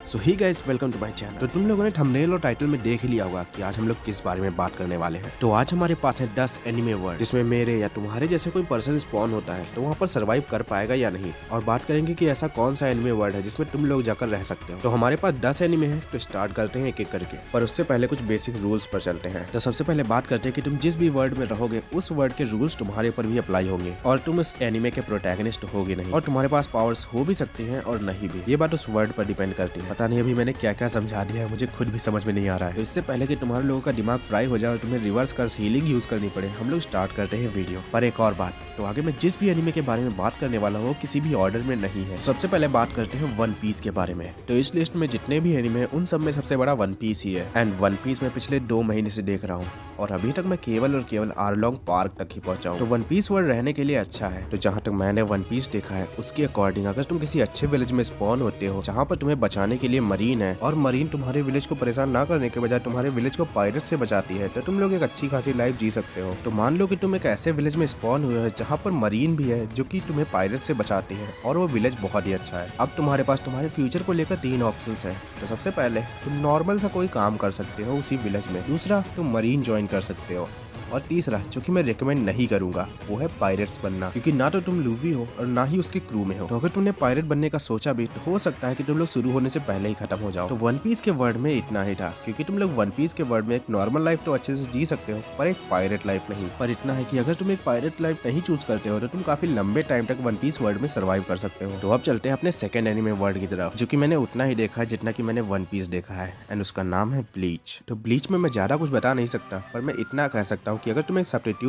So hi guys, welcome to my channel. तो तुम लोगों ने थंबनेल और टाइटल में देख लिया होगा कि आज हम लोग किस बारे में बात करने वाले हैं। तो आज हमारे पास है 10 एनिमे वर्ड जिसमें मेरे या तुम्हारे जैसे कोई पर्सन स्पॉन होता है तो वहाँ पर सर्वाइव कर पाएगा या नहीं, और बात करेंगे कि ऐसा कौन सा एनिमे वर्ड है जिसमें तुम लोग जाकर रह सकते हो। तो हमारे पास 10 एनिमे है, तो स्टार्ट करते हैं एक एक करके। पर उससे पहले कुछ बेसिक रूल्स पर चलते हैं। तो सबसे पहले बात करते हैं कि तुम जिस भी वर्ड में रहोगे उस वर्ड के रूल्स तुम्हारे ऊपर भी अप्लाई होंगे, और तुम इस एनिमे के प्रोटैगनिस्ट होगे नहीं, और तुम्हारे पास पावर्स हो भी सकती हैं और नहीं भी। ये बात उस वर्ड पर डिपेंड करती है। पता नहीं अभी मैंने क्या क्या समझा दिया है, मुझे खुद भी समझ में नहीं आ रहा है। तो इससे पहले कि तुम्हारे लोगों का दिमाग फ्राई हो जाए और तुम्हें रिवर्स कर्स हीलिंग यूज करनी पड़े, हम लोग स्टार्ट करते हैं वीडियो। पर एक और बात, तो आगे मैं जिस भी एनिमे के बारे में बात करने वाला हूँ किसी भी ऑर्डर में नहीं है। सबसे पहले बात करते हैं वन पीस के बारे में। तो इस लिस्ट में जितने भी एनिमे हैं उन सब में सबसे बड़ा वन पीस ही है। एंड वन पीस मैं पिछले 2 महीने से देख रहा हूँ और अभी तक मैं केवल और केवल आर्लोंग पार्क तक ही पहुंचा हूँ। तो वन पीस वर्ल्ड रहने के लिए अच्छा है। तो जहाँ तक मैंने वन पीस देखा है उसके अकॉर्डिंग, अगर तुम किसी अच्छे विलेज में स्पॉन होते हो जहाँ पर तुम्हें बचाने के लिए मरीन है, और मरीन तुम्हारे विलेज को परेशान ना करने के बजाय तुम्हारे विलेज को पायरेट से बचाती है, तो तुम लोग एक अच्छी खासी लाइफ जी सकते हो। तो मान लो कि तुम एक ऐसे विलेज में स्पॉन हुए हो जहाँ पर मरीन भी है जो कि तुम्हें पायरेट से बचाती है, और वो विलेज बहुत ही अच्छा है। अब तुम्हारे पास तुम्हारे फ्यूचर को लेकर 3 ऑप्शंस हैं। तो सबसे पहले तुम नॉर्मल सा कोई काम कर सकते हो उसी विलेज में, दूसरा तुम मरीन ज्वाइन कर सकते हो, और तीसरा जो कि मैं रिकमेंड नहीं करूंगा वो है पायरेट्स बनना, क्योंकि ना तो तुम लूफी हो और ना ही उसके क्रू में हो। तो अगर तुमने पायरेट बनने का सोचा भी तो हो सकता है कि तुम लोग शुरू होने से पहले ही खत्म हो जाओ। तो वन पीस के वर्ड में इतना ही था, क्योंकि तुम लोग वन पीस के वर्ड में एक नॉर्मल लाइफ तो अच्छे से जी सकते हो पर एक पायरेट लाइफ नहीं। पर इतना है कि अगर तुम एक पायरेट लाइफ नहीं चूज करते हो तो तुम काफी लंबे टाइम तक वन पीस वर्ड में सर्वाइव कर सकते हो। तो अब चलते हैं अपने सेकंड एनिमे वर्ड की तरफ, जो कि मैंने उतना ही देखा है जितना कि मैंने वन पीस देखा है, एंड उसका नाम है ब्लीच। तो ब्लीच में मैं ज्यादा कुछ बता नहीं सकता, पर मैं इतना कह सकता हूँ कि अगर तुम एक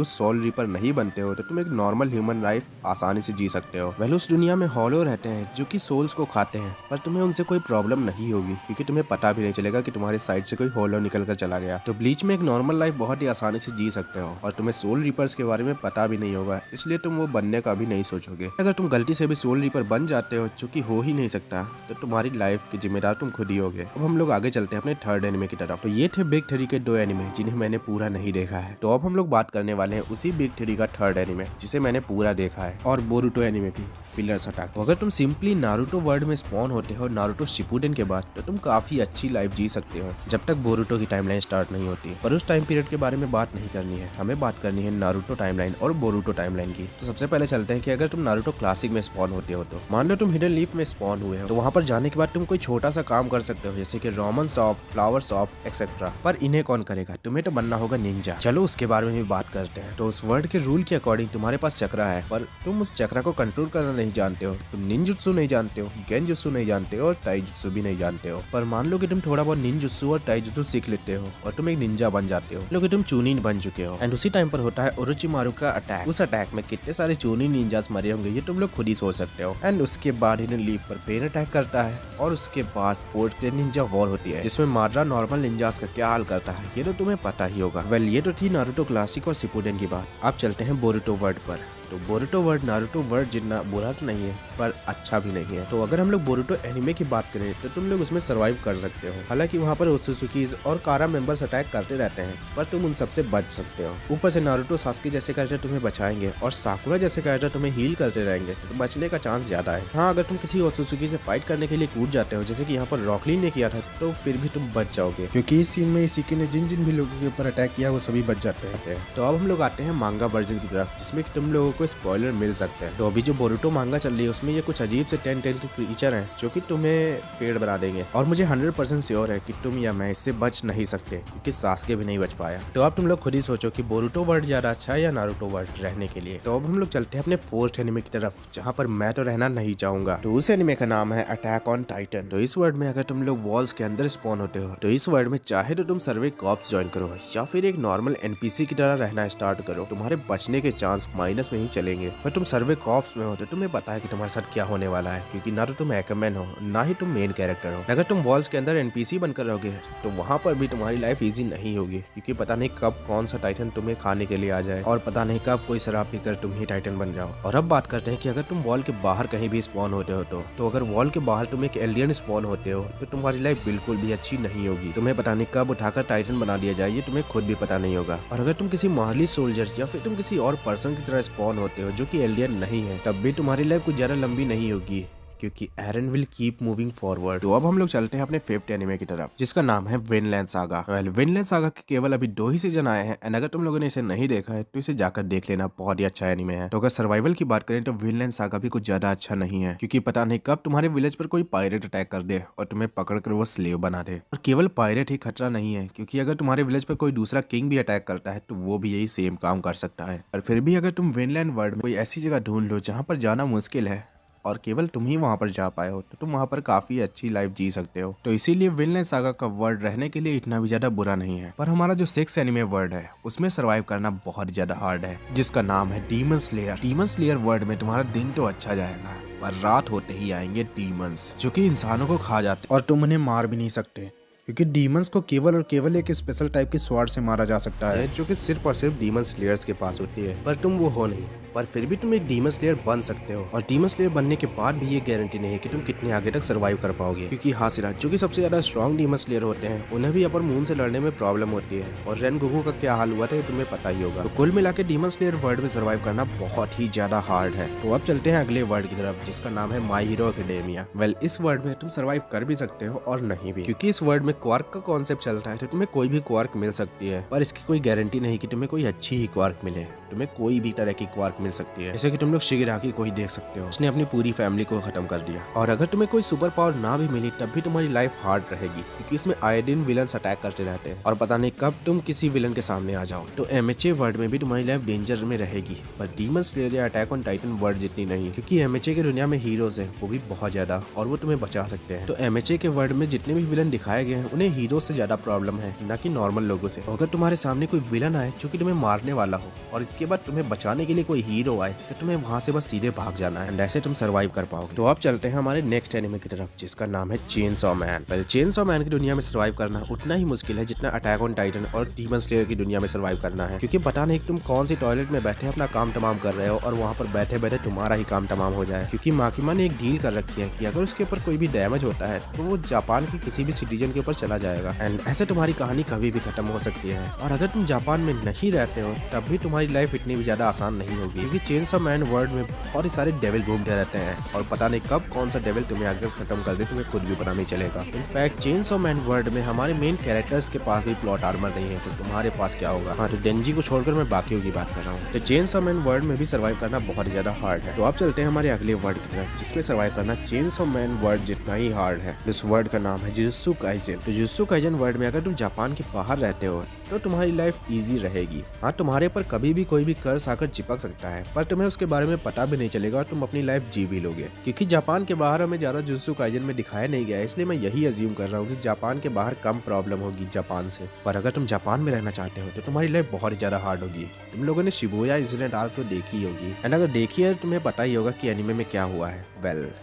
सोल रीपर नहीं बनते हो तो तुम एक नॉर्मल ह्यूमन लाइफ आसानी से जी सकते हो। वह उस दुनिया में हॉलो रहते हैं जो कि सोल्स को खाते हैं, पर तुम्हें उनसे कोई प्रॉब्लम नहीं होगी क्योंकि तुम्हें पता भी नहीं चलेगा कि तुम्हारे साइड से कोई हॉलो निकल कर चला गया। तो ब्लीच में एक नॉर्मल लाइफ बहुत ही आसानी से जी सकते हो, और तुम्हें सोल रीपर्स के बारे में पता भी नहीं होगा, इसलिए तुम वो बनने का भी नहीं सोचोगे। अगर तुम गलती से भी सोल रीपर बन जाते हो, जो कि हो ही नहीं सकता, तो तुम्हारी लाइफ की जिम्मेदार तुम खुद ही होगे। अब हम लोग आगे चलते हैं अपने थर्ड एनिमे की तरफ। तो ये थे बिग 3 के 2 एनिमे जिन्हें मैंने पूरा नहीं देखा है। तो अब हम लोग बात करने वाले हैं उसी बिग 3 का थर्ड एनिमे जिसे मैंने पूरा देखा है, और बोरुटो एनिमे भी, फिलर्स अटैक। तो अगर तुम सिंपली नारुतो वर्ल्ड में स्पॉन होते हो नारुतो शिपुडेन के बाद, तो तुम काफी अच्छी लाइफ जी सकते हो जब तक बोरुटो की टाइमलाइन स्टार्ट नहीं होती। पर उस टाइम पीरियड के बारे में बात नहीं करनी है, हमें बात करनी है नारुतो टाइमलाइन और बोरुटो टाइमलाइन की। तो सबसे पहले चलते हैं कि अगर तुम नारुतो क्लासिक में स्पॉन होते हो, तो मान लो तुम हिडन लीफ में स्पॉन हुए हो, तो वहाँ पर जाने के बाद तुम कोई छोटा सा काम कर सकते हो, जैसे कि Roman shop, flower shop etcetera. पर इन्हें कौन करेगा? तुम्हें तो बनना होगा निंजा। चलो उसके बारे में भी बात करते हैं। तो उस वर्ड के रूल के अकॉर्डिंग तुम्हारे पास चक्रा है, पर तुम उस चक्रा को कंट्रोल करना नहीं जानते हो। तुम निंजुत्सु नहीं जानते हो, गेंजुत्सु नहीं जानते हो, और टाइजुत्सु भी नहीं जानते हो। पर मान लो कि तुम थोड़ा बहुत निंजुत्सु और टाइजुत्सु सीख लेते हो और तुम एक निंजा बन जाते हो, लो कि तुम चूनिन बन चुके हो। एंड उसी टाइम पर होता है ओरोचिमारू का अटैक। उस अटैक में कितने सारे चूनिन निंजास मरे होंगे ये तुम लोग खुद ही सोच सकते हो। एंड उसके बाद हिडन लीफ पर पेन अटैक करता है, और उसके बाद फोर्थ ग्रेड निंजा वॉर होती है जिसमें माद्रा नॉर्मल निंजास का क्या हाल करता है ये तो तुम्हें पता ही होगा। वेल, ये तो थी नारुतो क्लासिक और शिपुडेन की बात। अब चलते हैं बोरुटो वर्ड पर। तो बोरुटो वर्ड नारुतो वर्ड जितना बुरा तो नहीं है, पर अच्छा भी नहीं है। तो अगर हम लोग बोरुटो एनिमे की बात करें तो तुम लोग उसमें सर्वाइव कर सकते हो। हालांकि वहाँ पर ओत्सुजुकीज और कारा मेंबर्स अटैक करते रहते हैं, पर तुम उन सबसे बच सकते हो। ऊपर से नारुतो सास्के जैसे कैरेक्टर तुम्हें बचाएंगे, और साकुरा जैसे कैरेक्टर तुम्हें हील करते रहेंगे, तो बचने का चांस ज्यादा है। हाँ, अगर तुम किसी ओत्सुजुकी से फाइट करने के लिए कूद जाते हो, जैसे कि यहाँ पर रॉकलिन ने किया था, तो फिर भी तुम बच जाओगे, क्योंकि इस सीन में इसिकी ने जिन जिन भी लोगों के ऊपर अटैक किया वो सभी बच जाते हैं। तो अब हम लोग आते हैं मांगा वर्जन की तरफ, जिसमें तुम लोगों को स्पॉइलर मिल सकते हैं। तो अभी जो बोरुटो मांगा चल रही है उसमें ये कुछ अजीब से 10 के क्रीचर हैं जो कि तुम्हें पेड़ बना देंगे, और मुझे 100% श्योर है कि तुम या मैं इससे बच नहीं सकते, क्योंकि सास्के भी नहीं बच पाया। तो अब तुम लोग खुद ही सोचो कि बोरुटो वर्ड ज्यादा अच्छा है या नारुतो वर्ड रहने के लिए। तो अब हम लोग चलते हैं अपने फोर्थ एनिमे की तरफ, जहाँ पर मैं तो रहना नहीं चाहूंगा। तो उस एनिमे का नाम है अटैक ऑन टाइटन। तो इस वर्ड में अगर तुम लोग वॉल्स के अंदर स्पॉन होते हो, तो इस वर्ड में चाहे तो तुम सर्वे कॉप्स ज्वाइन करो या फिर एक नॉर्मल एनपीसी की तरह रहना स्टार्ट करो, तुम्हारे बचने के चांस माइनस में ही चलेंगे। पर तुम सर्वे कॉप्स में हो तो तुम्हें पता है कि तुम्हारे साथ क्या होने वाला है, क्योंकि ना तो तुम एक्वामैन हो ना ही तुम मेन कैरेक्टर हो। अगर तुम वॉल्स के अंदर एनपीसी बनकर रहोगे तो वहाँ पर भी तुम्हारी लाइफ इजी नहीं होगी, क्योंकि पता नहीं कब कौन सा टाइटन तुम्हें खाने के लिए आ जाए, और पता नहीं कब कोई शराब पीकर तुम ही टाइटन बन जाओ। और अब बात करते हैं कि अगर तुम वॉल के बाहर कहीं भी स्पॉन होते हो, तो अगर वॉल के बाहर तुम एक एलियन स्पॉन होते हो तो तुम्हारी लाइफ बिल्कुल भी अच्छी नहीं होगी। तुम्हें पता नहीं कब उठाकर टाइटन बना दिया जाए, ये तुम्हें खुद भी पता नहीं होगा। और अगर तुम किसी मार्ली सोल्जर या फिर तुम किसी और पर्सन की तरह स्पॉन होते हो जो कि एलियन नहीं है, तब भी तुम्हारी लाइफ कुछ ज्यादा लंबी नहीं होगी, क्योंकि एरन विल कीप मूविंग फॉरवर्ड। तो अब हम लोग चलते हैं अपने फिफ्थ एनिमे की तरफ, जिसका नाम है विनलैंड सागा। विनलैंड सागा के केवल अभी 2 ही सीजन आए हैं एंड अगर तुम लोगों ने इसे नहीं देखा है तो इसे जाकर देख लेना, बहुत ही अच्छा एनिमे है। तो अगर सर्वाइवल की बात करें तो विनलैंड सागा भी कुछ ज्यादा अच्छा नहीं है, क्योंकि पता नहीं कब तुम्हारे विलेज पर कोई पायरेट अटैक कर दे और तुम्हें पकड़कर वो स्लेव बना दे। और केवल पायरेट ही खतरा नहीं है, क्योंकि अगर तुम्हारे विलेज पर कोई दूसरा किंग भी अटैक करता है तो वो भी यही सेम काम कर सकता है। और फिर भी अगर तुम विनलैंड वर्ल्ड में कोई ऐसी जगह ढूंढ लो जहाँ पर जाना मुश्किल है और केवल तुम ही वहां पर जा पाए हो तो तुम वहां पर काफी अच्छी लाइफ जी सकते हो। तो इसीलिए विनलैंड सागा का वर्ल्ड रहने के लिए इतना भी ज्यादा बुरा नहीं है। पर हमारा जो 6 एनिमे वर्ल्ड है उसमें सरवाइव करना बहुत ज्यादा हार्ड है, जिसका नाम है demon slayer. Demon slayer world में तुम्हारा दिन तो अच्छा जाएगा पर रात होते ही आएंगे डीमंस, जो कि इंसानों को खा जाते और तुम उन्हें मार भी नहीं सकते, क्योंकि डीमंस को केवल और केवल एक स्पेशल टाइप की स्वॉर्ड से मारा जा सकता है, जो कि सिर्फ और सिर्फ डीमन स्लेयर्स के पास होती है। पर तुम वो हो नहीं, पर फिर भी तुम एक डीमन स्लेयर बन सकते हो। और डीमन स्लेयर बनने के बाद भी ये गारंटी नहीं है कि तुम कितने आगे तक सर्वाइव कर पाओगे, क्योंकि हासिरा जो कि सबसे ज्यादा स्ट्रॉन्ग डीमन स्लेयर होते हैं उन्हें भी अपर मून से लड़ने में प्रॉब्लम होती है। और रेनगोकू का क्या हाल हुआ था ये तुम्हें पता ही होगा। तो कुल मिला के डीमन स्लेयर वर्ल्ड में सर्वाइव करना बहुत ही ज्यादा हार्ड है। तो अब चलते हैं अगले वर्ल्ड की तरफ, जिसका नाम है माई हीरो एकेडेमिया। इस वर्ल्ड में तुम सर्वाइव कर भी सकते हो और नहीं भी, क्योंकि इस वर्ल्ड में क्वार्क का कॉन्सेप्ट चलता है। तो तुम्हें कोई भी क्वार्क मिल सकती है, पर इसकी कोई गारंटी नहीं कि तुम्हें कोई अच्छी ही क्वार्क मिले। तुम्हें कोई भी तरह की क्वार्क मिल सकती है, जैसे कि तुम लोग शिगिराकी को ही देख सकते हो, उसने अपनी पूरी फैमिली को खत्म कर दिया। और अगर तुम्हें कोई सुपर पावर ना भी मिली तब भी तुम्हारी लाइफ हार्ड रहेगी, क्योंकि इसमें आए दिन विलन्स अटैक करते रहते हैं और पता नहीं कब तुम किसी विलन के सामने आ जाओ। तो एमएचए वर्ल्ड में भी तुम्हारी लाइफ डेंजर में रहेगी, पर डीमन स्लेयर या अटैक ऑन टाइटन वर्ल्ड जितनी नहीं, क्योंकि एमएचए की दुनिया में हीरोज हैं वो भी बहुत ज्यादा और वो तुम्हें बचा सकते हैं। तो एमएचए के वर्ल्ड में जितने भी विलन दिखाए गए हैं उन्हें हीरो से ज्यादा प्रॉब्लम है, ना कि नॉर्मल लोगों से। अगर तुम्हारे सामने कोई विलन आए जो कि तुम्हें मारने वाला हो और इसके बाद तुम्हें बचाने के लिए कोई हीरो आए तो तुम्हें वहां से बस सीधे भाग जाना है, ऐसे तुम सर्वाइव कर पाओगे। तो अब चलते हैं हमारे नेक्स्ट एनिमे की तरफ, जिसका नाम है चेनसॉ मैन। चेनसॉ मैन की दुनिया में सर्वाइव करना उतना ही मुश्किल है जितना अटैक ऑन टाइटन और डीमन स्लेयर की दुनिया में सर्वाइव करना है, क्योंकि पता नहीं तुम कौन सी टॉयलेट में बैठे अपना काम तमाम कर रहे हो और वहाँ पर बैठे बैठे तुम्हारा ही काम तमाम हो जाए। क्योंकि माकिमा ने एक डील कर रखी है कि अगर उसके ऊपर कोई भी डैमेज होता है तो वो जापान की किसी भी सिटीजन के ऊपर चला जाएगा एंड ऐसे तुम्हारी कहानी कभी भी खत्म हो सकती है। और अगर तुम जापान में नहीं रहते हो तब भी तुम्हारी लाइफ इतनी भी ज्यादा आसान नहीं होगी, क्योंकि चेनसॉ मैन वर्ल्ड में बहुत ही सारे डेविल घूमते रहते हैं और पता नहीं कब कौन सा डेविल तुम्हें आगे खत्म कर दे तुम्हें खुद भी पता नहीं चलेगा। इनफैक्ट चेनसॉ मैन वर्ल्ड में हमारे मेन कैरेक्टर्स के पास भी प्लॉट आर्मर नहीं है, तो तुम्हारे पास क्या होगा। हाँ, तो डेंजी को छोड़कर मैं बाकियों की बात कर रहा हूँ। तो चेनसॉ मैन वर्ल्ड में भी सर्वाइव करना बहुत ज्यादा हार्ड है। तो अब चलते हैं हमारे अगले वर्ल्ड की तरफ, जिसमें सर्वाइव करना चेनसॉ मैन वर्ल्ड जितना ही हार्ड है। इस वर्ल्ड का नाम है जुजुत्सु काइसेन। तो जुजुत्सु काइसेन वर्ल्ड में अगर तुम जापान के बाहर रहते हो तो तुम्हारी लाइफ इजी रहेगी। हाँ, तुम्हारे पर कभी भी कोई भी कर्स आकर चिपक सकता है, पर तुम्हें उसके बारे में पता भी नहीं चलेगा और तुम अपनी लाइफ जी भी लोगे, क्योंकि जापान के बाहर हमें ज्यादा जुजुत्सु काइसेन में दिखाया नहीं गया है। इसलिए मैं यही अज्यूम कर रहा हूँ कि जापान के बाहर कम प्रॉब्लम होगी जापान से। पर अगर तुम जापान में रहना चाहते हो तो तुम्हारी लाइफ बहुत ही ज्यादा हार्ड होगी। तुम लोगों ने शिबुया इंसिडेंट आर्क तो देखी होगी एंड अगर देखी है तो तुम्हें पता ही होगा कि एनिमे में क्या हुआ है।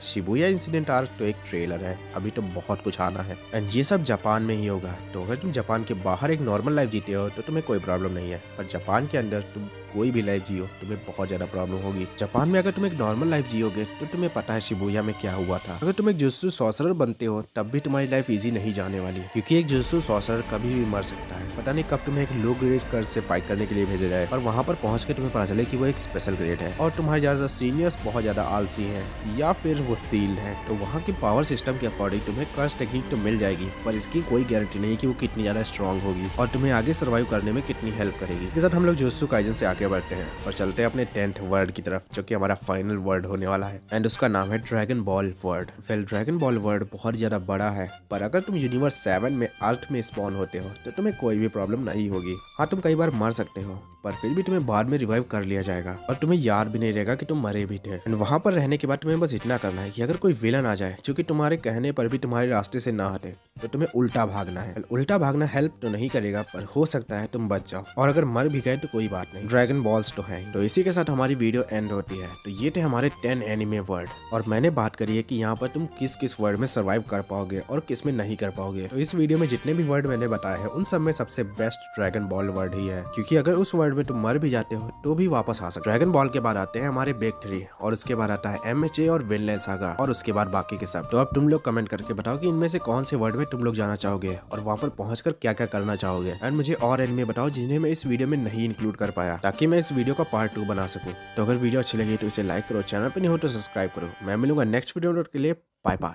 शिबुया इंसिडेंट आर्क तो एक ट्रेलर है, अभी तो बहुत कुछ आना है एंड ये सब जापान में ही होगा। तो अगर तुम जापान के बाहर एक नॉर्मल लाइफ जीते हो तो तुम्हें कोई प्रॉब्लम नहीं है, पर जापान के अंदर तुम कोई भी लाइफ जियो तुम्हें बहुत ज्यादा प्रॉब्लम होगी। जापान में अगर तुम एक नॉर्मल लाइफ जियोगे तो तुम्हें पता है शिबुया में क्या हुआ था। अगर तुम एक जुजुत्सु सॉर्सरर बनते हो तब भी तुम्हारी लाइफ इजी नहीं जाने वाली, क्योंकि एक जुजुत्सु सॉर्सरर कभी भी मर सकता है। पता नहीं कब तुम्हें एक लो ग्रेड कर्स से फाइट करने के लिए भेजा जाए और वहाँ पर पहुँच के तुम्हें पता चले कि वो एक स्पेशल ग्रेड है और तुम्हारे ज्यादा सीनियर्स बहुत ज्यादा आलसी है या फिर वो सील है। तो वहाँ के पावर सिस्टम के अकॉर्डिंग तुम्हें कर्स टेक्निक तो मिल जाएगी, पर इसकी कोई गारंटी नहीं कि वो कितनी ज्यादा स्ट्रॉन्ग होगी और तुम्हें आगे सर्वाइव करने में कितनी हेल्प करेगी। इसके साथ हम लोग जुजुत्सु काइसेन से आगे बढ़ते हैं और चलते हैं अपने 10th वर्ल्ड की तरफ, जो कि हमारा फाइनल वर्ल्ड होने वाला है एंड उसका नाम है dragon ball world. Dragon ball world बहुत ज्यादा बड़ा है, पर अगर तुम यूनिवर्स 7 में अर्थ में स्पॉन होते हो तो तुम्हें कोई भी प्रॉब्लम नहीं होगी। हाँ, तुम कई बार मर सकते हो, पर फिर भी तुम्हें बाद में रिवाइव कर लिया जाएगा और तुम्हें याद भी नहीं रहेगा कि तुम मरे भी थे। एंड वहाँ पर रहने के बाद तुम्हें बस इतना करना है कि अगर कोई विलन आ जाए जो कि तुम्हारे कहने पर भी तुम्हारे रास्ते से ना हटे तो तुम्हें उल्टा भागना है। उल्टा भागना हेल्प तो नहीं करेगा, पर हो सकता है तुम बच जाओ, और अगर मर भी गए तो कोई बात नहीं, ड्रैगन बॉल्स तो है। तो इसी के साथ हमारी वीडियो एंड होती है। तो ये थे हमारे 10 एनिमे वर्ड और मैंने बात करी है कि यहाँ पर तुम किस किस वर्ड में सर्वाइव कर पाओगे और किस में नहीं कर पाओगे। तो इस वीडियो में जितने भी वर्ड मैंने बताए हैं उन सब में सबसे बेस्ट ड्रैगन बॉल वर्ड ही है, क्योंकि अगर उस वर्ड में तुम मर भी जाते हो तो भी वापस आ सकते। ड्रैगन बॉल के बाद आते हैं हमारे बिग 3 और उसके बाद आता है एमएचए और विनलैंड सागा और उसके बाद बाकी के सब। तो अब तुम लोग कमेंट करके बताओ कि इनमें से कौन से वर्ड में में तुम लोग जाना चाहोगे और वहाँ पर पहुंचकर क्या क्या करना चाहोगे, एंड मुझे और एनिमे बताओ जिन्हें मैं इस वीडियो में नहीं इंक्लूड कर पाया, ताकि मैं इस वीडियो का पार्ट 2 बना सकूं। तो अगर वीडियो अच्छी लगी तो इसे लाइक करो, चैनल पर नहीं हो तो सब्सक्राइब करो। मैं मिलूंगा नेक्स्ट वीडियो के लिए। Bye bye.